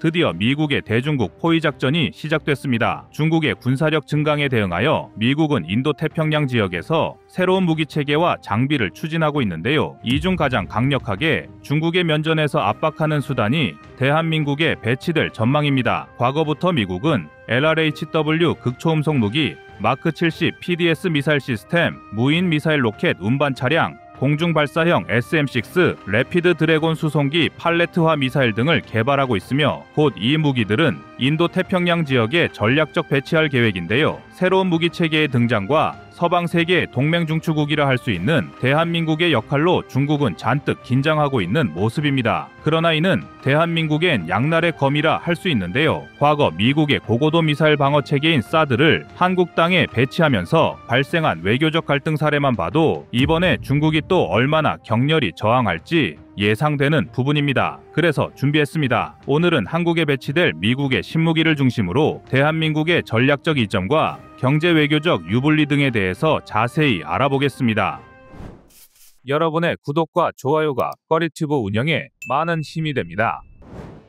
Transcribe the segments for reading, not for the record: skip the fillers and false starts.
드디어 미국의 대중국 포위 작전이 시작됐습니다. 중국의 군사력 증강에 대응하여 미국은 인도태평양 지역에서 새로운 무기 체계와 장비를 추진하고 있는데요. 이 중 가장 강력하게 중국의 면전에서 압박하는 수단이 대한민국에 배치될 전망입니다. 과거부터 미국은 LRHW 극초음속 무기, 마크 70 PDS 미사일 시스템, 무인 미사일 로켓 운반 차량, 공중발사형 SM-6, 래피드 드래곤 수송기 팔레트화 미사일 등을 개발하고 있으며 곧 이 무기들은 인도태평양 지역에 전략적 배치할 계획인데요. 새로운 무기 체계의 등장과 서방 세계의 동맹 중추국이라 할 수 있는 대한민국의 역할로 중국은 잔뜩 긴장하고 있는 모습입니다. 그러나 이는 대한민국엔 양날의 검이라 할 수 있는데요. 과거 미국의 고고도 미사일 방어 체계인 사드를 한국 땅에 배치하면서 발생한 외교적 갈등 사례만 봐도 이번에 중국이 또 얼마나 격렬히 저항할지 예상되는 부분입니다. 그래서 준비했습니다. 오늘은 한국에 배치될 미국의 신무기를 중심으로 대한민국의 전략적 이점과 경제 외교적 유불리 등에 대해서 자세히 알아보겠습니다. 여러분의 구독과 좋아요가 꺼리튜브 운영에 많은 힘이 됩니다.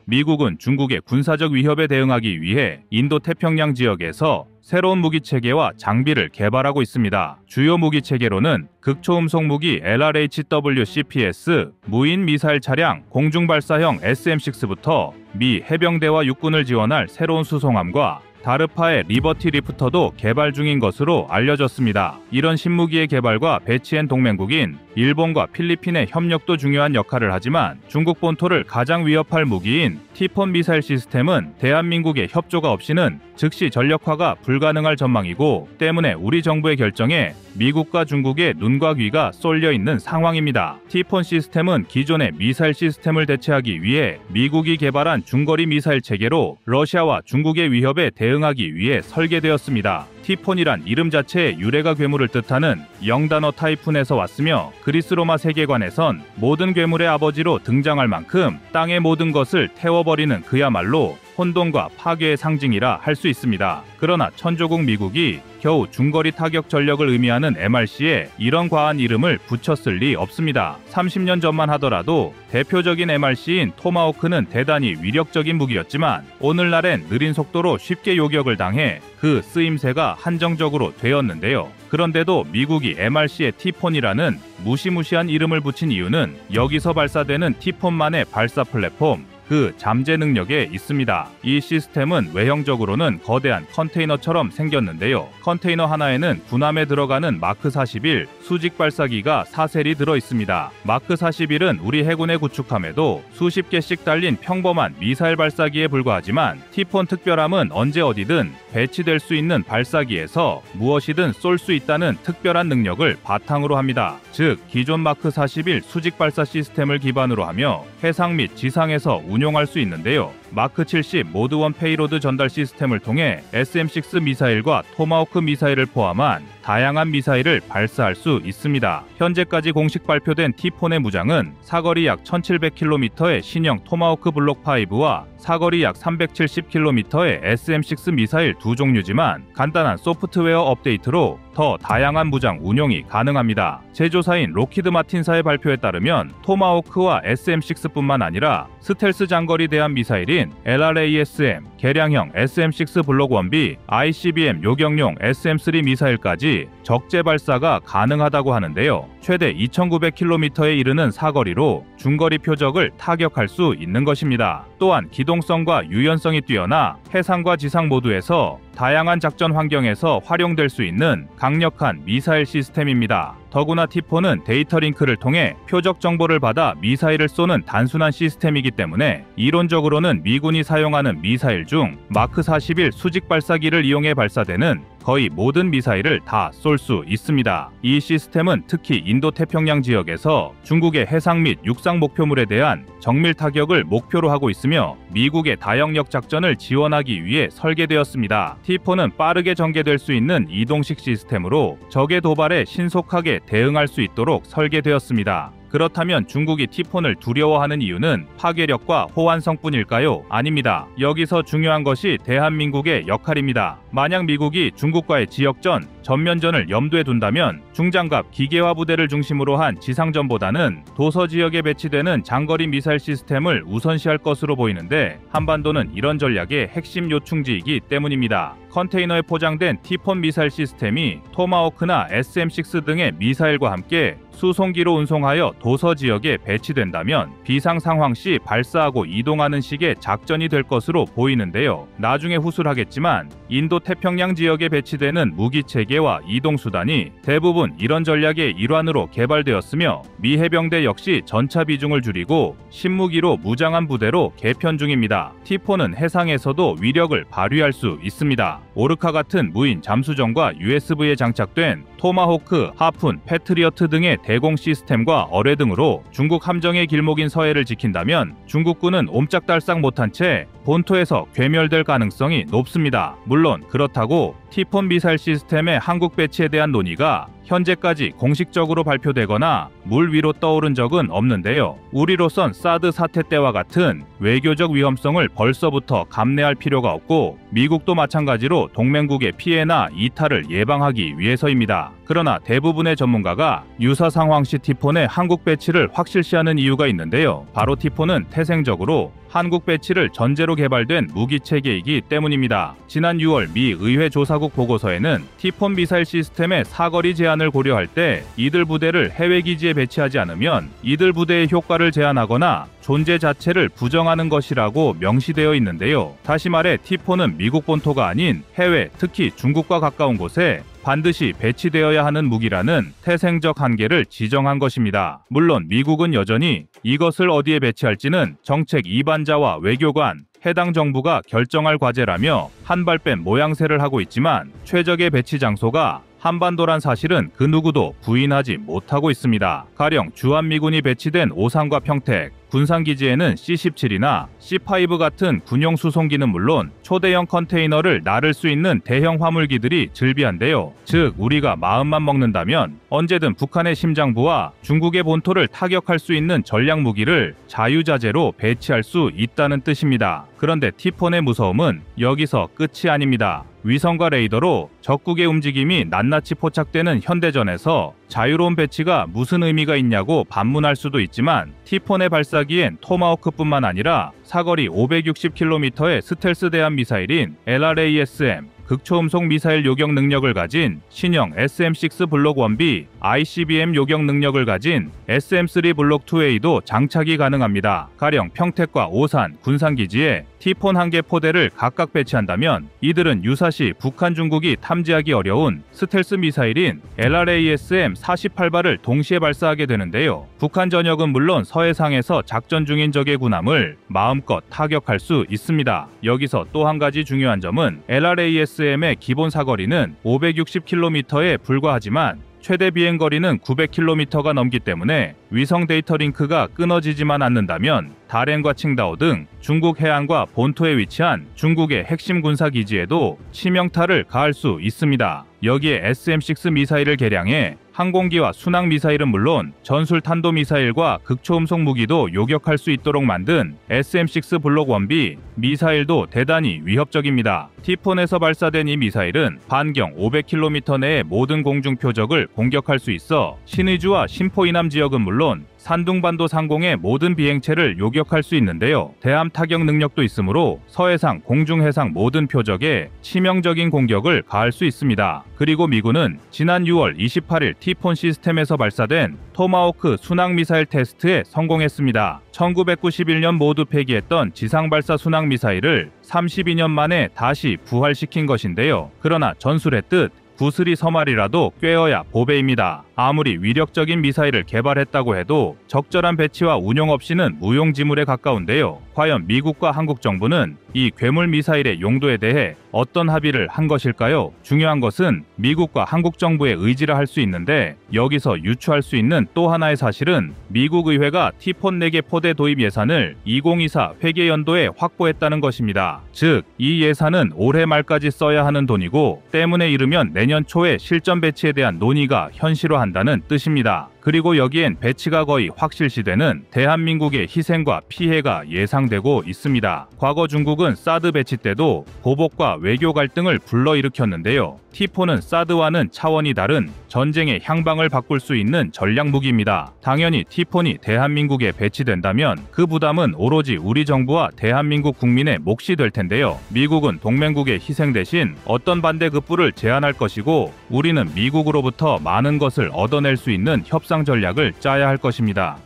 미국은 중국의 군사적 위협에 대응하기 위해 인도태평양 지역에서 새로운 무기 체계와 장비를 개발하고 있습니다. 주요 무기 체계로는 극초음속 무기 LRHW-CPS, 무인 미사일 차량, 공중발사형 SM-6부터 미 해병대와 육군을 지원할 새로운 수송함과 다르파의 리버티 리프터도 개발 중인 것으로 알려졌습니다. 이런 신무기의 개발과 배치엔 동맹국인 일본과 필리핀의 협력도 중요한 역할을 하지만 중국 본토를 가장 위협할 무기인 티폰 미사일 시스템은 대한민국의 협조가 없이는 즉시 전력화가 불가능할 전망이고 때문에 우리 정부의 결정에 미국과 중국의 눈과 귀가 쏠려 있는 상황입니다. 티폰 시스템은 기존의 미사일 시스템을 대체하기 위해 미국이 개발한 중거리 미사일 체계로 러시아와 중국의 위협에 대응하기 위해 설계되었습니다. 티폰이란 이름 자체의 유래가 괴물을 뜻하는 영단어 타이푼에서 왔으며 그리스 로마 세계관에선 모든 괴물의 아버지로 등장할 만큼 땅의 모든 것을 태워버리는 그야말로 혼돈과 파괴의 상징이라 할 수 있습니다. 그러나 천조국 미국이 겨우 중거리 타격 전력을 의미하는 MRC에 이런 과한 이름을 붙였을 리 없습니다. 30년 전만 하더라도 대표적인 MRC인 토마호크는 대단히 위력적인 무기였지만 오늘날엔 느린 속도로 쉽게 요격을 당해 그 쓰임새가 한정적으로 되었는데요. 그런데도 미국이 MRC에 티폰이라는 무시무시한 이름을 붙인 이유는 여기서 발사되는 티폰만의 발사 플랫폼, 그 잠재 능력에 있습니다. 이 시스템은 외형적으로는 거대한 컨테이너처럼 생겼는데요. 컨테이너 하나에는 군함에 들어가는 마크 41 수직 발사기가 4셀이 들어 있습니다. 마크 41은 우리 해군의 구축함에도 수십 개씩 달린 평범한 미사일 발사기에 불과하지만 티폰 특별함은 언제 어디든 배치될 수 있는 발사기에서 무엇이든 쏠 수 있다는 특별한 능력을 바탕으로 합니다. 즉 기존 마크 41 수직 발사 시스템을 기반으로 하며 해상 및 지상에서 운용할 수 있는데요. 마크 70 모드 1 페이로드 전달 시스템을 통해 SM-6 미사일과 토마호크 미사일을 포함한 다양한 미사일을 발사할 수 있습니다. 현재까지 공식 발표된 티폰의 무장은 사거리 약 1700km의 신형 토마호크 블록 5와 사거리 약 370km의 SM-6 미사일 두 종류지만 간단한 소프트웨어 업데이트로 더 다양한 무장 운용이 가능합니다. 제조사인 로키드 마틴사의 발표에 따르면 토마호크와 SM-6뿐만 아니라 스텔스 장거리 대함 미사일인 LRASM, 개량형 SM-6 블록 1B, ICBM 요격용 SM-3 미사일까지 적재 발사가 가능하다고 하는데요. 최대 2900km에 이르는 사거리로 중거리 표적을 타격할 수 있는 것입니다. 또한 기동성과 유연성이 뛰어나 해상과 지상 모두에서 다양한 작전 환경에서 활용될 수 있는 강력한 미사일 시스템입니다. 더구나 티폰은 데이터 링크를 통해 표적 정보를 받아 미사일을 쏘는 단순한 시스템이기 때문에 이론적으로는 미군이 사용하는 미사일 중 마크 41 수직 발사기를 이용해 발사되는 거의 모든 미사일을 다 쏠 수 있습니다. 이 시스템은 특히 인도태평양 지역에서 중국의 해상 및 육상 목표물에 대한 정밀 타격을 목표로 하고 있으며 미국의 다영역 작전을 지원하기 위해 설계되었습니다. T4는 빠르게 전개될 수 있는 이동식 시스템으로 적의 도발에 신속하게 대응할 수 있도록 설계되었습니다. 그렇다면 중국이 티폰을 두려워하는 이유는 파괴력과 호환성뿐일까요? 아닙니다. 여기서 중요한 것이 대한민국의 역할입니다. 만약 미국이 중국과의 지역전, 전면전을 염두에 둔다면 중장갑 기계화 부대를 중심으로 한 지상전보다는 도서 지역에 배치되는 장거리 미사일 시스템을 우선시할 것으로 보이는데 한반도는 이런 전략의 핵심 요충지이기 때문입니다. 컨테이너에 포장된 티폰 미사일 시스템이 토마호크나 SM-6 등의 미사일과 함께 수송기로 운송하여 도서 지역에 배치된다면 비상 상황 시 발사하고 이동하는 식의 작전이 될 것으로 보이는데요. 나중에 후술하겠지만 인도 태평양 지역에 배치되는 무기 체계와 이동 수단이 대부분 이런 전략의 일환으로 개발되었으며 미 해병대 역시 전차 비중을 줄이고 신무기로 무장한 부대로 개편 중입니다. 티폰은 해상에서도 위력을 발휘할 수 있습니다. 오르카 같은 무인 잠수정과 USV에 장착된 토마호크, 하푼, 패트리어트 등의 대공 시스템과 어뢰 등으로 중국 함정의 길목인 서해를 지킨다면 중국군은 옴짝달싹 못한 채 본토에서 괴멸될 가능성이 높습니다. 물론 그렇다고 티폰 미사일 시스템의 한국 배치에 대한 논의가 현재까지 공식적으로 발표되거나 물 위로 떠오른 적은 없는데요. 우리로선 사드 사태 때와 같은 외교적 위험성을 벌써부터 감내할 필요가 없고 미국도 마찬가지로 동맹국의 피해나 이탈을 예방하기 위해서입니다. 그러나 대부분의 전문가가 유사 상황 시 티폰의 한국 배치를 확실시하는 이유가 있는데요. 바로 티폰은 태생적으로 한국 배치를 전제로 개발된 무기체계이기 때문입니다. 지난 6월 미 의회 조사국 보고서에는 티폰 미사일 시스템의 사거리 제한을 고려할 때 이들 부대를 해외 기지에 배치하지 않으면 이들 부대의 효과를 제한하거나 존재 자체를 부정하는 것이라고 명시되어 있는데요. 다시 말해 티폰은 미국 본토가 아닌 해외, 특히 중국과 가까운 곳에 반드시 배치되어야 하는 무기라는 태생적 한계를 지정한 것입니다. 물론 미국은 여전히 이것을 어디에 배치할지는 정책 이반자와 외교관, 해당 정부가 결정할 과제라며 한발뺀 모양새를 하고 있지만 최적의 배치 장소가 한반도란 사실은 그 누구도 부인하지 못하고 있습니다. 가령 주한미군이 배치된 오산과 평택, 군산기지에는 C-17이나 C-5 같은 군용 수송기는 물론 초대형 컨테이너를 나를 수 있는 대형 화물기들이 즐비한데요. 즉 우리가 마음만 먹는다면 언제든 북한의 심장부와 중국의 본토를 타격할 수 있는 전략 무기를 자유자재로 배치할 수 있다는 뜻입니다. 그런데 티폰의 무서움은 여기서 끝이 아닙니다. 위성과 레이더로 적국의 움직임이 낱낱이 포착되는 현대전에서 자유로운 배치가 무슨 의미가 있냐고 반문할 수도 있지만 티폰의 발사기엔 토마호크뿐만 아니라 사거리 560km의 스텔스 대함 미사일인 LRASM, 극초음속 미사일 요격 능력을 가진 신형 SM-6 블록 1B, ICBM 요격 능력을 가진 SM-3 블록 2A도 장착이 가능합니다. 가령 평택과 오산, 군산기지에 티폰 1개 포대를 각각 배치한다면 이들은 유사시 북한 중국이 탐지하기 어려운 스텔스 미사일인 LRASM-48발을 동시에 발사하게 되는데요. 북한 전역은 물론 서해상에서 작전 중인 적의 군함을 마음껏 타격할 수 있습니다. 여기서 또 한 가지 중요한 점은 LRASM의 기본 사거리는 560km에 불과하지만 최대 비행거리는 900km가 넘기 때문에 위성 데이터 링크가 끊어지지만 않는다면 다롄과 칭다오 등 중국 해안과 본토에 위치한 중국의 핵심 군사기지에도 치명타를 가할 수 있습니다. 여기에 SM-6 미사일을 개량해 항공기와 순항 미사일은 물론 전술 탄도미사일과 극초음속 무기도 요격할 수 있도록 만든 SM-6 블록 1B 미사일도 대단히 위협적입니다. 티폰에서 발사된 이 미사일은 반경 500km 내의 모든 공중 표적을 공격할 수 있어 신의주와 신포이남 지역은 물론 산둥반도 상공의 모든 비행체를 요격할 수 있는데요. 대함 타격 능력도 있으므로 서해상, 공중해상 모든 표적에 치명적인 공격을 가할 수 있습니다. 그리고 미군은 지난 6월 28일 티폰 시스템에서 발사된 토마호크 순항미사일 테스트에 성공했습니다. 1991년 모두 폐기했던 지상발사 순항미사일을 32년 만에 다시 부활시킨 것인데요. 그러나 전술했듯 구슬이 서말이라도 꿰어야 보배입니다. 아무리 위력적인 미사일을 개발했다고 해도 적절한 배치와 운용 없이는 무용지물에 가까운데요. 과연 미국과 한국 정부는 이 괴물 미사일의 용도에 대해 어떤 합의를 한 것일까요? 중요한 것은 미국과 한국 정부의 의지라 할 수 있는데 여기서 유추할 수 있는 또 하나의 사실은 미국 의회가 티폰 4개 포대 도입 예산을 2024 회계연도에 확보했다는 것입니다. 즉, 이 예산은 올해 말까지 써야 하는 돈이고 때문에 이르면 내년 초에 실전 배치에 대한 논의가 현실화한다는 뜻입니다. 그리고 여기엔 배치가 거의 확실시되는 대한민국의 희생과 피해가 예상되고 있습니다. 과거 중국은 사드 배치 때도 보복과 외교 갈등을 불러일으켰는데요. T4는 사드와는 차원이 다른 전쟁의 향방을 바꿀 수 있는 전략 무기입니다. 당연히 T4이 대한민국에 배치된다면 그 부담은 오로지 우리 정부와 대한민국 국민의 몫이 될 텐데요. 미국은 동맹국의 희생 대신 어떤 반대급부를 제안할 것이고 우리는 미국으로부터 많은 것을 얻어낼 수 있는 협상 전략을 짜야 할 것입니다.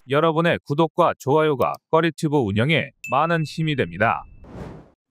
여러분의 구독과 좋아요가 꺼리튜브 운영에 많은 힘이 됩니다.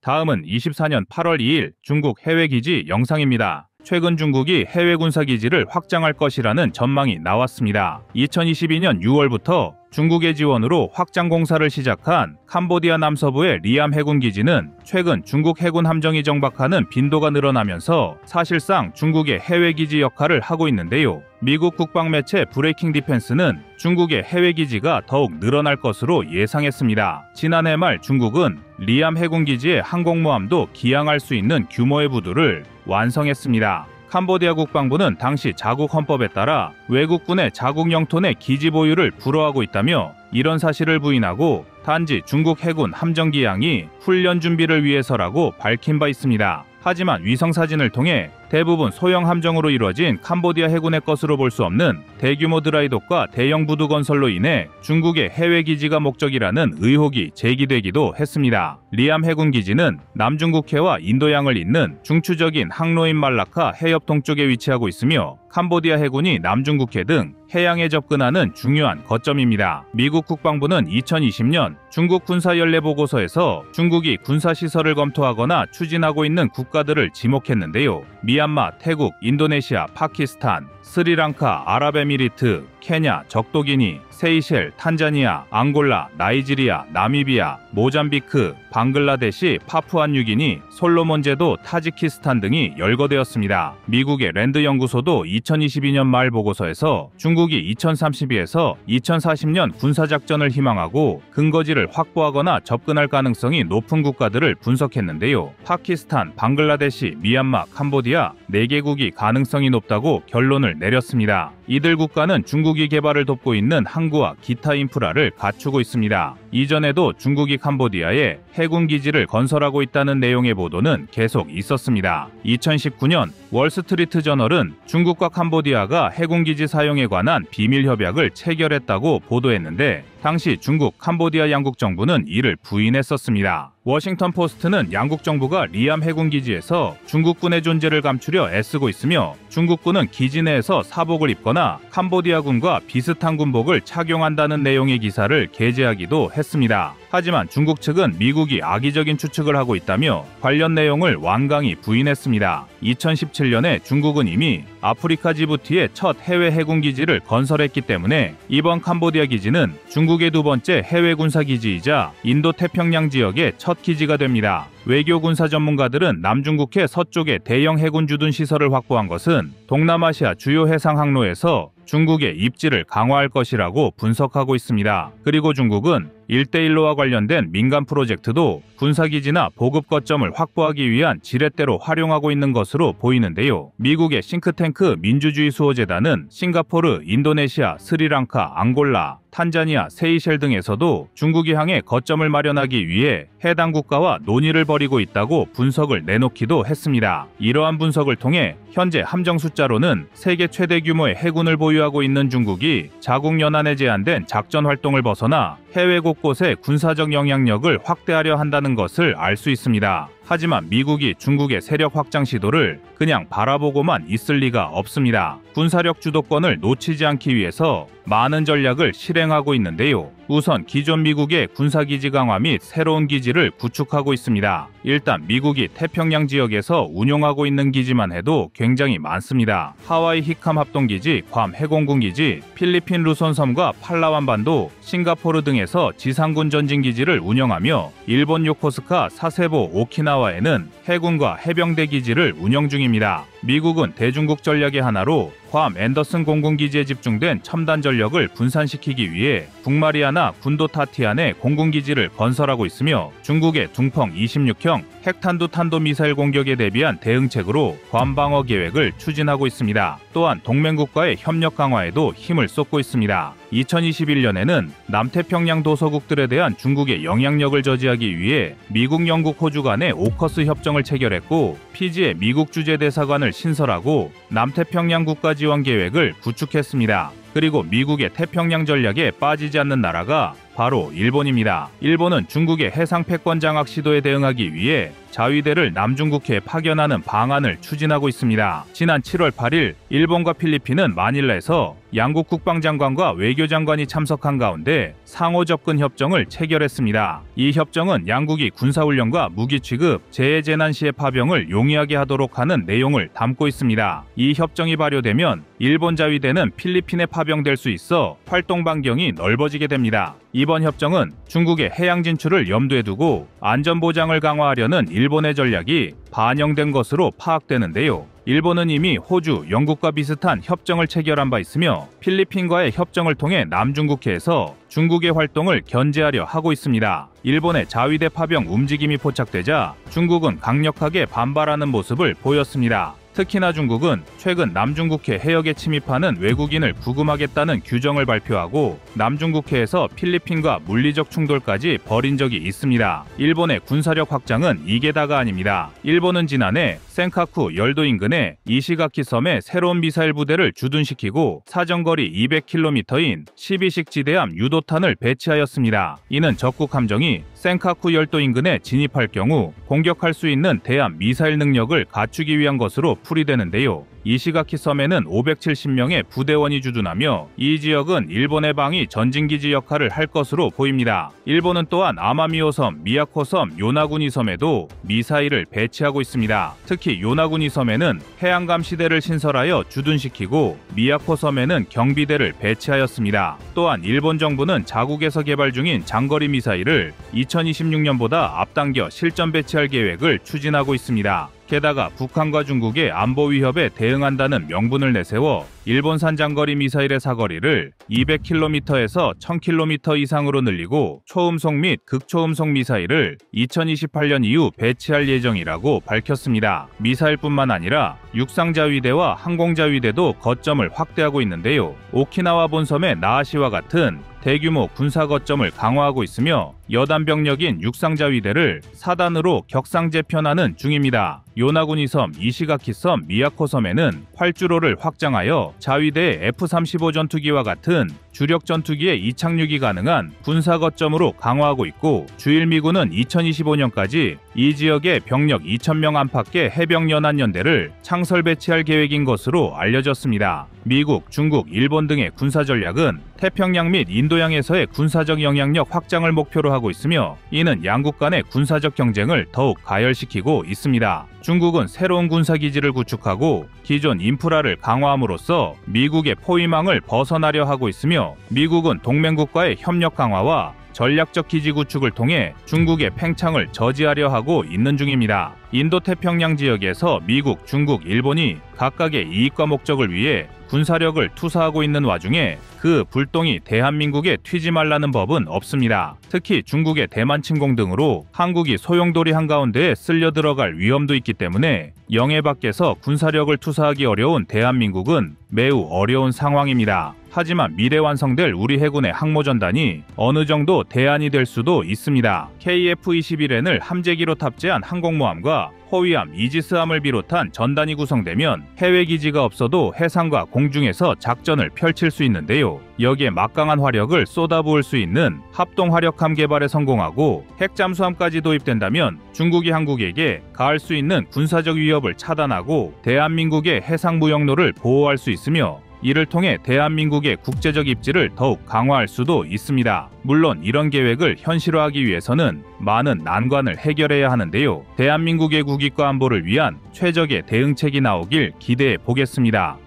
다음은 24년 8월 2일 중국 해외기지 영상입니다. 최근 중국이 해외 군사기지를 확장할 것이라는 전망이 나왔습니다. 2022년 6월부터 중국의 지원으로 확장 공사를 시작한 캄보디아 남서부의 리암 해군기지는 최근 중국 해군 함정이 정박하는 빈도가 늘어나면서 사실상 중국의 해외기지 역할을 하고 있는데요. 미국 국방매체 브레이킹 디펜스는 중국의 해외기지가 더욱 늘어날 것으로 예상했습니다. 지난해 말 중국은 리암 해군기지의 항공모함도 기항할 수 있는 규모의 부두를 완성했습니다. 캄보디아 국방부는 당시 자국 헌법에 따라 외국군의 자국 영토 내 기지 보유를 불허하고 있다며 이런 사실을 부인하고 단지 중국 해군 함정 기항이 훈련 준비를 위해서라고 밝힌 바 있습니다. 하지만 위성사진을 통해 대부분 소형 함정으로 이루어진 캄보디아 해군의 것으로 볼 수 없는 대규모 드라이독과 대형 부두 건설로 인해 중국의 해외 기지가 목적이라는 의혹이 제기되기도 했습니다. 리암 해군 기지는 남중국해와 인도양을 잇는 중추적인 항로인 말라카 해협 동쪽에 위치하고 있으며 캄보디아 해군이 남중국해 등 해양에 접근하는 중요한 거점입니다. 미국 국방부는 2020년 중국 군사연례보고서에서 중국이 군사시설을 검토하거나 추진하고 있는 국가들을 지목했는데요. 미얀마, 태국, 인도네시아, 파키스탄, 스리랑카, 아랍에미리트, 케냐, 적도기니, 세이셸, 탄자니아, 앙골라, 나이지리아, 나미비아, 모잠비크, 방글라데시, 파푸아뉴기니, 솔로몬 제도, 타지키스탄 등이 열거되었습니다. 미국의 랜드 연구소도 2022년 말 보고서에서 중국이 2032에서 2040년 군사작전을 희망하고 근거지를 확보하거나 접근할 가능성이 높은 국가들을 분석했는데요. 파키스탄, 방글라데시, 미얀마, 캄보디아 4개국이 가능성이 높다고 결론을 내렸습니다. 이들 국가는 중국이 개발을 돕고 있는 항구와 기타 인프라를 갖추고 있습니다. 이전에도 중국이 캄보디아에 해군 기지를 건설하고 있다는 내용의 보도는 계속 있었습니다. 2019년 월스트리트 저널은 중국과 캄보디아가 해군 기지 사용에 관한 비밀 협약을 체결했다고 보도했는데 당시 중국, 캄보디아 양국 정부는 이를 부인했었습니다. 워싱턴 포스트는 양국 정부가 리암 해군기지에서 중국군의 존재를 감추려 애쓰고 있으며 중국군은 기지 내에서 사복을 입거나 캄보디아군과 비슷한 군복을 착용한다는 내용의 기사를 게재하기도 했습니다. 하지만 중국 측은 미국이 악의적인 추측을 하고 있다며 관련 내용을 완강히 부인했습니다. 2017년에 중국은 이미 아프리카 지부티에 첫 해외 해군기지를 건설했기 때문에 이번 캄보디아 기지는 중국의 두 번째 해외 군사기지이자 인도태평양 지역의 첫 기지가 됩니다. 외교 군사 전문가들은 남중국해 서쪽에 대형 해군 주둔 시설을 확보한 것은 동남아시아 주요 해상 항로에서 중국의 입지를 강화할 것이라고 분석하고 있습니다. 그리고 중국은 1대1로와 관련된 민간 프로젝트도 군사기지나 보급 거점을 확보하기 위한 지렛대로 활용하고 있는 것으로 보이는데요. 미국의 싱크탱크 민주주의 수호재단은 싱가포르, 인도네시아, 스리랑카, 앙골라, 탄자니아, 세이셸 등에서도 중국이 향해 거점을 마련하기 위해 해당 국가와 논의를 벌이고 있다고 분석을 내놓기도 했습니다. 이러한 분석을 통해 현재 함정 숫자로는 세계 최대 규모의 해군을 보유하고 있는 중국이 자국 연안에 제한된 작전 활동을 벗어나 해외 곳곳에 군사적 영향력을 확대하려 한다는 것을 알 수 있습니다. 하지만 미국이 중국의 세력 확장 시도를 그냥 바라보고만 있을 리가 없습니다. 군사력 주도권을 놓치지 않기 위해서 많은 전략을 실행하고 있는데요. 우선 기존 미국의 군사기지 강화 및 새로운 기지를 구축하고 있습니다. 일단 미국이 태평양 지역에서 운용하고 있는 기지만 해도 굉장히 많습니다. 하와이 히캄 합동기지, 괌 해공군기지, 필리핀 루손 섬과 팔라완 반도, 싱가포르 등에서 지상군 전진기지를 운영하며 일본 요코스카, 사세보, 오키나와에는 해군과 해병대 기지를 운영 중입니다. 미국은 대중국 전략의 하나로 괌 앤더슨 공군기지에 집중된 첨단 전력을 분산시키기 위해 북마리아나 군도 타티안에 공군기지를 건설하고 있으며 중국의 둥펑 26형 핵탄두 탄도미사일 공격에 대비한 대응책으로 괌 방어 계획을 추진하고 있습니다. 또한 동맹국과의 협력 강화에도 힘을 쏟고 있습니다. 2021년에는 남태평양 도서국들에 대한 중국의 영향력을 저지하기 위해 미국, 영국, 호주 간의 오커스 협정을 체결했고 피지에 미국 주재 대사관을 신설하고 남태평양 국가 지원 계획을 구축했습니다. 그리고 미국의 태평양 전략에 빠지지 않는 나라가 바로 일본입니다. 일본은 중국의 해상 패권 장악 시도에 대응하기 위해 자위대를 남중국해에 파견하는 방안을 추진하고 있습니다. 지난 7월 8일 일본과 필리핀은 마닐라에서 양국 국방장관과 외교장관이 참석한 가운데 상호 접근 협정을 체결했습니다. 이 협정은 양국이 군사훈련과 무기 취급, 재해재난 시의 파병을 용이하게 하도록 하는 내용을 담고 있습니다. 이 협정이 발효되면 일본 자위대는 필리핀에 파병될 수 있어 활동 반경이 넓어지게 됩니다. 이번 협정은 중국의 해양 진출을 염두에 두고 안전 보장을 강화하려는 일본의 전략이 반영된 것으로 파악되는데요. 일본은 이미 호주, 영국과 비슷한 협정을 체결한 바 있으며 필리핀과의 협정을 통해 남중국해에서 중국의 활동을 견제하려 하고 있습니다. 일본의 자위대 파병 움직임이 포착되자 중국은 강력하게 반발하는 모습을 보였습니다. 특히나 중국은 최근 남중국해 해역에 침입하는 외국인을 구금하겠다는 규정을 발표하고 남중국해에서 필리핀과 물리적 충돌까지 벌인 적이 있습니다. 일본의 군사력 확장은 이게 다가 아닙니다. 일본은 지난해 센카쿠 열도 인근의 이시가키 섬에 새로운 미사일 부대를 주둔시키고 사정거리 200km인 12식 지대함 유도탄을 배치하였습니다. 이는 적국 함정이 센카쿠 열도 인근에 진입할 경우 공격할 수 있는 대함 미사일 능력을 갖추기 위한 것으로 풀이되는데요. 이시가키 섬에는 570명의 부대원이 주둔하며 이 지역은 일본의 방위 전진기지 역할을 할 것으로 보입니다. 일본은 또한 아마미오섬, 미야코섬, 요나구니 섬에도 미사일을 배치하고 있습니다. 특히 요나구니 섬에는 해양감 시대를 신설하여 주둔시키고 미야코 섬에는 경비대를 배치하였습니다. 또한 일본 정부는 자국에서 개발 중인 장거리 미사일을 2026년보다 앞당겨 실전 배치할 계획을 추진하고 있습니다. 게다가 북한과 중국의 안보 위협에 대응한다는 명분을 내세워 일본산 장거리 미사일의 사거리를 200km에서 1000km 이상으로 늘리고 초음속 및 극초음속 미사일을 2028년 이후 배치할 예정이라고 밝혔습니다. 미사일뿐만 아니라 육상자위대와 항공자위대도 거점을 확대하고 있는데요. 오키나와 본섬의 나하시와 같은 대규모 군사 거점을 강화하고 있으며 여단 병력인 육상자위대를 사단으로 격상 재편하는 중입니다. 요나구니 섬, 이시가키 섬, 미야코 섬에는 활주로를 확장하여 자위대의 F-35 전투기와 같은 주력 전투기의 이착륙이 가능한 군사 거점으로 강화하고 있고 주일미군은 2025년까지 이 지역에 병력 2,000명 안팎의 해병연합연대를 창설 배치할 계획인 것으로 알려졌습니다. 미국, 중국, 일본 등의 군사 전략은 태평양 및 인도양에서의 군사적 영향력 확장을 목표로 하고 있으며 이는 양국 간의 군사적 경쟁을 더욱 가열시키고 있습니다. 중국은 새로운 군사기지를 구축하고 기존 인프라를 강화함으로써 미국의 포위망을 벗어나려 하고 있으며 미국은 동맹국과의 협력 강화와 전략적 기지 구축을 통해 중국의 팽창을 저지하려 하고 있는 중입니다. 인도태평양 지역에서 미국, 중국, 일본이 각각의 이익과 목적을 위해 군사력을 투사하고 있는 와중에 그 불똥이 대한민국에 튀지 말라는 법은 없습니다. 특히 중국의 대만 침공 등으로 한국이 소용돌이 한가운데에 쓸려 들어갈 위험도 있기 때문에 영해 밖에서 군사력을 투사하기 어려운 대한민국은 매우 어려운 상황입니다. 하지만 미래 완성될 우리 해군의 항모전단이 어느 정도 대안이 될 수도 있습니다. KF-21N을 함재기로 탑재한 항공모함과 호위함, 이지스함을 비롯한 전단이 구성되면 해외 기지가 없어도 해상과 공중에서 작전을 펼칠 수 있는데요. 여기에 막강한 화력을 쏟아부을 수 있는 합동화력함 개발에 성공하고 핵잠수함까지 도입된다면 중국이 한국에게 가할 수 있는 군사적 위협을 차단하고 대한민국의 해상 무역로를 보호할 수 있으며 이를 통해 대한민국의 국제적 입지를 더욱 강화할 수도 있습니다. 물론 이런 계획을 현실화하기 위해서는 많은 난관을 해결해야 하는데요. 대한민국의 국익과 안보를 위한 최적의 대응책이 나오길 기대해 보겠습니다.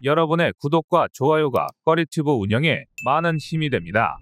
여러분의 구독과 좋아요가 꺼리튜브 운영에 많은 힘이 됩니다.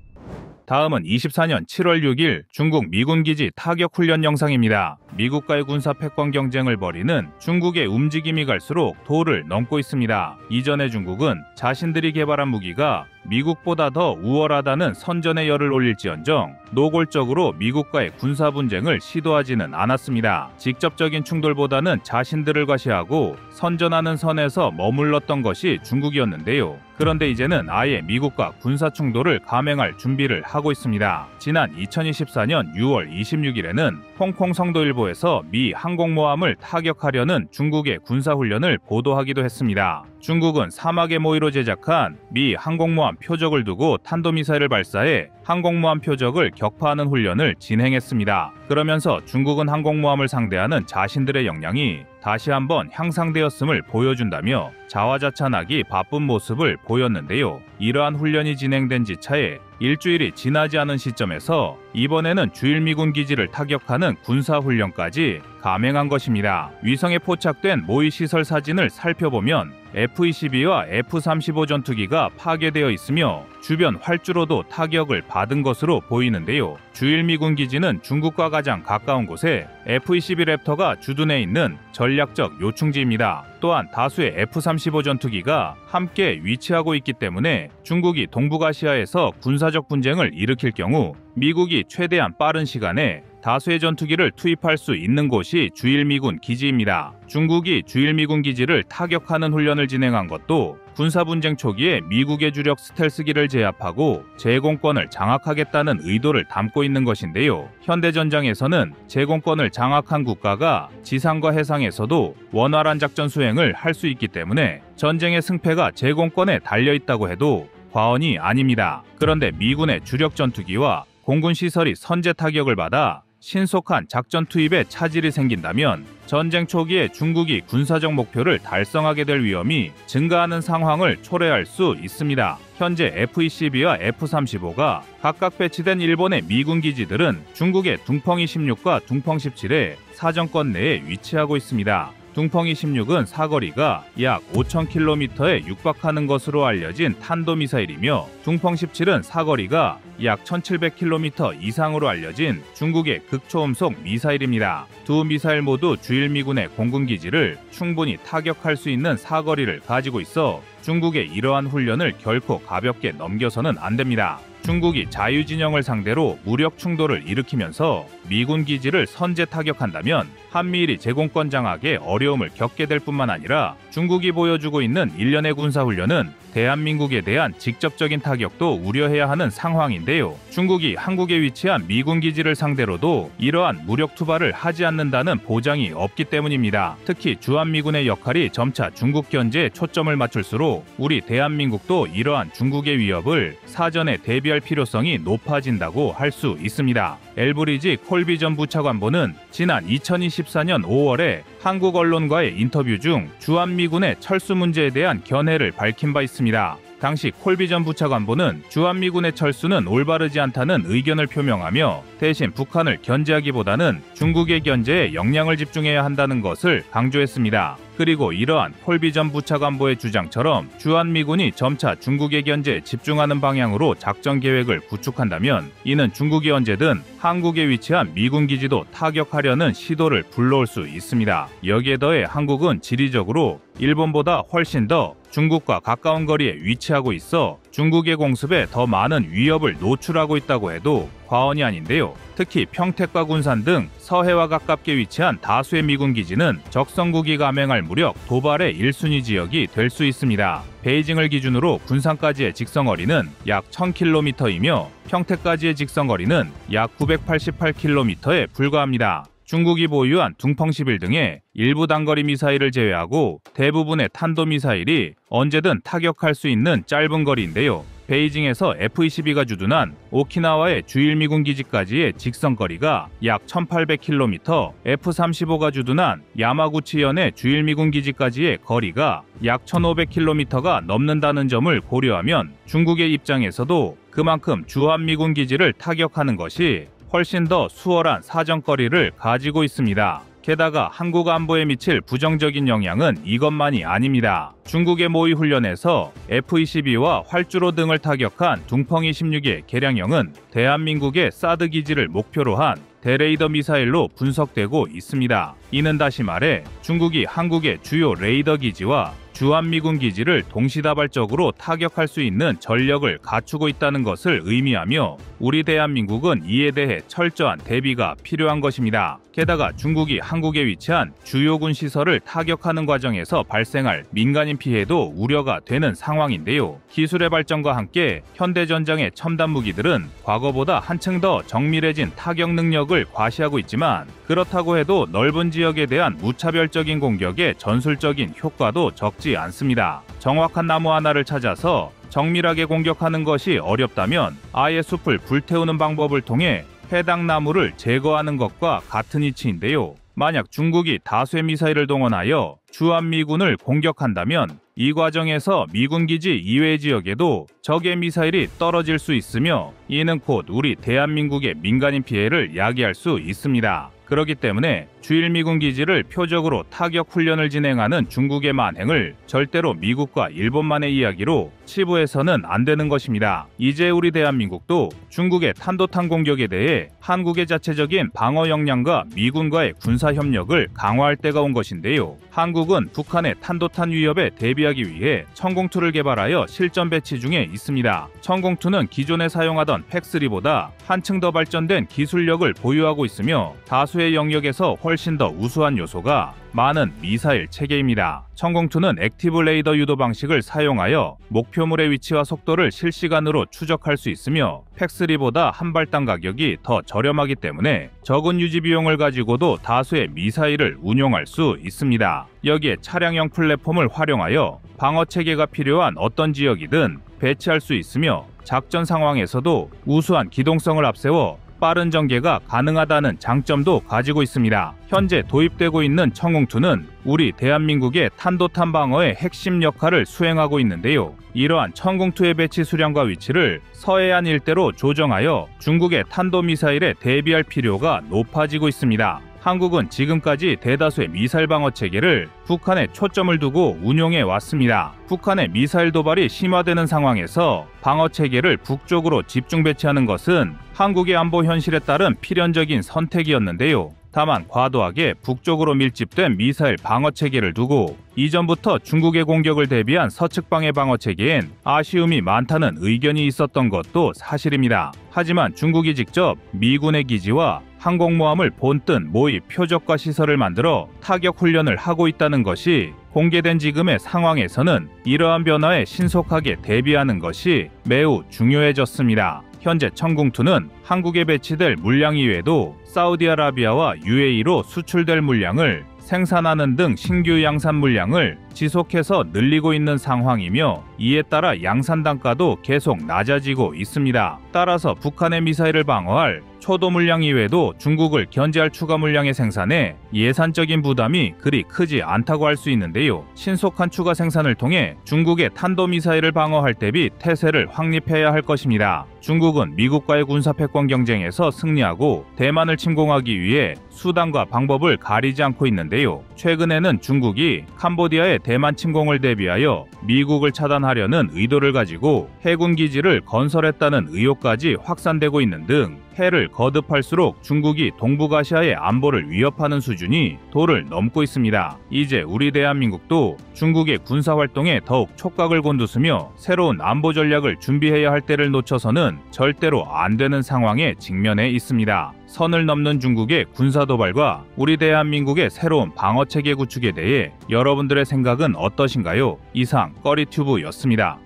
다음은 24년 7월 6일 중국 미군 기지 타격 훈련 영상입니다. 미국과의 군사 패권 경쟁을 벌이는 중국의 움직임이 갈수록 도를 넘고 있습니다. 이전에 중국은 자신들이 개발한 무기가 미국보다 더 우월하다는 선전의 열을 올릴지언정 노골적으로 미국과의 군사 분쟁을 시도하지는 않았습니다. 직접적인 충돌보다는 자신들을 과시하고 선전하는 선에서 머물렀던 것이 중국이었는데요. 그런데 이제는 아예 미국과 군사 충돌을 감행할 준비를 하고 있습니다. 지난 2024년 6월 26일에는 홍콩 성도일보에서 미 항공모함을 타격하려는 중국의 군사훈련을 보도하기도 했습니다. 중국은 사막의 모의로 제작한 미 항공모함 표적을 두고 탄도미사일을 발사해 항공모함 표적을 격파하는 훈련을 진행했습니다. 그러면서 중국은 항공모함을 상대하는 자신들의 역량이 다시 한번 향상되었음을 보여준다며 자화자찬하기 바쁜 모습을 보였는데요. 이러한 훈련이 진행된 지 차에 일주일이 지나지 않은 시점에서 이번에는 주일미군 기지를 타격하는 군사훈련까지 감행한 것입니다. 위성에 포착된 모의시설 사진을 살펴보면 F-22와 F-35 전투기가 파괴되어 있으며 주변 활주로도 타격을 받은 것으로 보이는데요. 주일미군 기지는 중국과 가장 가까운 곳에 F-22 랩터가 주둔해 있는 전략적 요충지입니다. 또한 다수의 F-35 전투기가 함께 위치하고 있기 때문에 중국이 동북아시아에서 군사적 분쟁을 일으킬 경우 미국이 최대한 빠른 시간에 다수의 전투기를 투입할 수 있는 곳이 주일미군 기지입니다. 중국이 주일미군 기지를 타격하는 훈련을 진행한 것도 군사분쟁 초기에 미국의 주력 스텔스기를 제압하고 제공권을 장악하겠다는 의도를 담고 있는 것인데요. 현대전장에서는 제공권을 장악한 국가가 지상과 해상에서도 원활한 작전 수행을 할 수 있기 때문에 전쟁의 승패가 제공권에 달려있다고 해도 과언이 아닙니다. 그런데 미군의 주력 전투기와 공군 시설이 선제 타격을 받아 신속한 작전 투입에 차질이 생긴다면 전쟁 초기에 중국이 군사적 목표를 달성하게 될 위험이 증가하는 상황을 초래할 수 있습니다. 현재 F-22와 F-35가 각각 배치된 일본의 미군 기지들은 중국의 둥펑이 16과 둥펑 17의 사정권 내에 위치하고 있습니다. 둥펑이 16은 사거리가 약 5,000km에 육박하는 것으로 알려진 탄도미사일이며 둥펑 17은 사거리가 약 1,700km 이상으로 알려진 중국의 극초음속 미사일입니다. 두 미사일 모두 주일미군의 공군기지를 충분히 타격할 수 있는 사거리를 가지고 있어 중국의 이러한 훈련을 결코 가볍게 넘겨서는 안 됩니다. 중국이 자유진영을 상대로 무력 충돌을 일으키면서 미군 기지를 선제 타격한다면 한미일이 제공권 장악에 어려움을 겪게 될 뿐만 아니라 중국이 보여주고 있는 일련의 군사훈련은 대한민국에 대한 직접적인 타격도 우려해야 하는 상황인데요. 중국이 한국에 위치한 미군 기지를 상대로도 이러한 무력 투발을 하지 않는다는 보장이 없기 때문입니다. 특히 주한미군의 역할이 점차 중국 견제에 초점을 맞출수록 우리 대한민국도 이러한 중국의 위협을 사전에 대비할 필요성이 높아진다고 할 수 있습니다. 엘브리지 콜비 전 부차관보는 지난 2024년 5월에 한국 언론과의 인터뷰 중 주한미군의 철수 문제에 대한 견해를 밝힌 바 있습니다. 당시 콜비 전 부차관보는 주한미군의 철수는 올바르지 않다는 의견을 표명하며 대신 북한을 견제하기보다는 중국의 견제에 역량을 집중해야 한다는 것을 강조했습니다. 그리고 이러한 콜비 전 부차관보의 주장처럼 주한미군이 점차 중국의 견제에 집중하는 방향으로 작전 계획을 구축한다면 이는 중국이 언제든 한국에 위치한 미군 기지도 타격하려는 시도를 불러올 수 있습니다. 여기에 더해 한국은 지리적으로 일본보다 훨씬 더 중국과 가까운 거리에 위치하고 있어 중국의 공습에 더 많은 위협을 노출하고 있다고 해도 과언이 아닌데요. 특히 평택과 군산 등 서해와 가깝게 위치한 다수의 미군 기지는 적성국이 감행할 무력 도발의 1순위 지역이 될 수 있습니다. 베이징을 기준으로 군산까지의 직선거리는 약 1000km이며 평택까지의 직선거리는 약 988km에 불과합니다. 중국이 보유한 둥펑 11 등의 일부 단거리 미사일을 제외하고 대부분의 탄도미사일이 언제든 타격할 수 있는 짧은 거리인데요. 베이징에서 F-22가 주둔한 오키나와의 주일미군 기지까지의 직선거리가 약 1800km, F-35가 주둔한 야마구치현의 주일미군 기지까지의 거리가 약 1500km가 넘는다는 점을 고려하면 중국의 입장에서도 그만큼 주한미군 기지를 타격하는 것이 훨씬 더 수월한 사정거리를 가지고 있습니다. 게다가 한국 안보에 미칠 부정적인 영향은 이것만이 아닙니다. 중국의 모의 훈련에서 F-22와 활주로 등을 타격한 둥펑이 16의 개량형은 대한민국의 사드 기지를 목표로 한 대레이더 미사일로 분석되고 있습니다. 이는 다시 말해 중국이 한국의 주요 레이더 기지와 주한미군 기지를 동시다발적으로 타격할 수 있는 전력을 갖추고 있다는 것을 의미하며 우리 대한민국은 이에 대해 철저한 대비가 필요한 것입니다. 게다가 중국이 한국에 위치한 주요군 시설을 타격하는 과정에서 발생할 민간인 피해도 우려가 되는 상황인데요. 기술의 발전과 함께 현대전장의 첨단 무기들은 과거보다 한층 더 정밀해진 타격 능력을 과시하고 있지만 그렇다고 해도 넓은 지역에 대한 무차별적인 공격의 전술적인 효과도 적지 않습니다. 정확한 나무 하나를 찾아서 정밀하게 공격하는 것이 어렵다면 아예 숲을 불태우는 방법을 통해 해당 나무를 제거하는 것과 같은 이치인데요. 만약 중국이 다수의 미사일을 동원하여 주한미군을 공격한다면 이 과정에서 미군 기지 이외 지역에도 적의 미사일이 떨어질 수 있으며 이는 곧 우리 대한민국의 민간인 피해를 야기할 수 있습니다. 그렇기 때문에 주일 미군 기지를 표적으로 타격 훈련을 진행하는 중국의 만행을 절대로 미국과 일본만의 이야기로 치부해서는 안 되는 것입니다. 이제 우리 대한민국도 중국의 탄도탄 공격에 대해 한국의 자체적인 방어 역량과 미군과의 군사 협력을 강화할 때가 온 것인데요. 한국은 북한의 탄도탄 위협에 대비하기 위해 천공투를 개발하여 실전 배치 중에 있습니다. 천공투는 기존에 사용하던 팩3보다 한층 더 발전된 기술력을 보유하고 있으며 다수의 영역에서 훨씬 더 우수한 요소가 많은 미사일 체계입니다. 천공투는 액티브 레이더 유도 방식을 사용하여 목표물의 위치와 속도를 실시간으로 추적할 수 있으며 팩3보다 한 발당 가격이 더 저렴하기 때문에 적은 유지 비용을 가지고도 다수의 미사일을 운용할 수 있습니다. 여기에 차량형 플랫폼을 활용하여 방어 체계가 필요한 어떤 지역이든 배치할 수 있으며 작전 상황에서도 우수한 기동성을 앞세워 빠른 전개가 가능하다는 장점도 가지고 있습니다. 현재 도입되고 있는 천공투는 우리 대한민국의 탄도탄 방어의 핵심 역할을 수행하고 있는데요. 이러한 천공투의 배치 수량과 위치를 서해안 일대로 조정하여 중국의 탄도미사일에 대비할 필요가 높아지고 있습니다. 한국은 지금까지 대다수의 미사일 방어 체계를 북한에 초점을 두고 운용해 왔습니다. 북한의 미사일 도발이 심화되는 상황에서 방어 체계를 북쪽으로 집중 배치하는 것은 한국의 안보 현실에 따른 필연적인 선택이었는데요. 다만 과도하게 북쪽으로 밀집된 미사일 방어 체계를 두고 이전부터 중국의 공격을 대비한 서측방의 방어 체계엔 아쉬움이 많다는 의견이 있었던 것도 사실입니다. 하지만 중국이 직접 미군의 기지와 항공모함을 본뜬 모의 표적과 시설을 만들어 타격 훈련을 하고 있다는 것이 공개된 지금의 상황에서는 이러한 변화에 신속하게 대비하는 것이 매우 중요해졌습니다. 현재 천공투는 한국에 배치될 물량 이외에도 사우디아라비아와 UAE로 수출될 물량을 생산하는 등 신규 양산 물량을 지속해서 늘리고 있는 상황이며 이에 따라 양산 단가도 계속 낮아지고 있습니다. 따라서 북한의 미사일을 방어할 초도 물량 이외에도 중국을 견제할 추가 물량의 생산에 예산적인 부담이 그리 크지 않다고 할 수 있는데요. 신속한 추가 생산을 통해 중국의 탄도미사일을 방어할 대비 태세를 확립해야 할 것입니다. 중국은 미국과의 군사 패권 경쟁에서 승리하고 대만을 침공하기 위해 수단과 방법을 가리지 않고 있는데요. 최근에는 중국이 캄보디아의 대만 침공을 대비하여 미국을 차단하려는 의도를 가지고 해군 기지를 건설했다는 의혹까지 확산되고 있는 등 해를 거듭할수록 중국이 동북아시아의 안보를 위협하는 수준이 도를 넘고 있습니다. 이제 우리 대한민국도 중국의 군사활동에 더욱 촉각을 곤두서며 새로운 안보 전략을 준비해야 할 때를 놓쳐서는 절대로 안 되는 상황에 직면해 있습니다. 선을 넘는 중국의 군사도발과 우리 대한민국의 새로운 방어체계 구축에 대해 여러분들의 생각은 어떠신가요? 이상 꺼리튜브였습니다.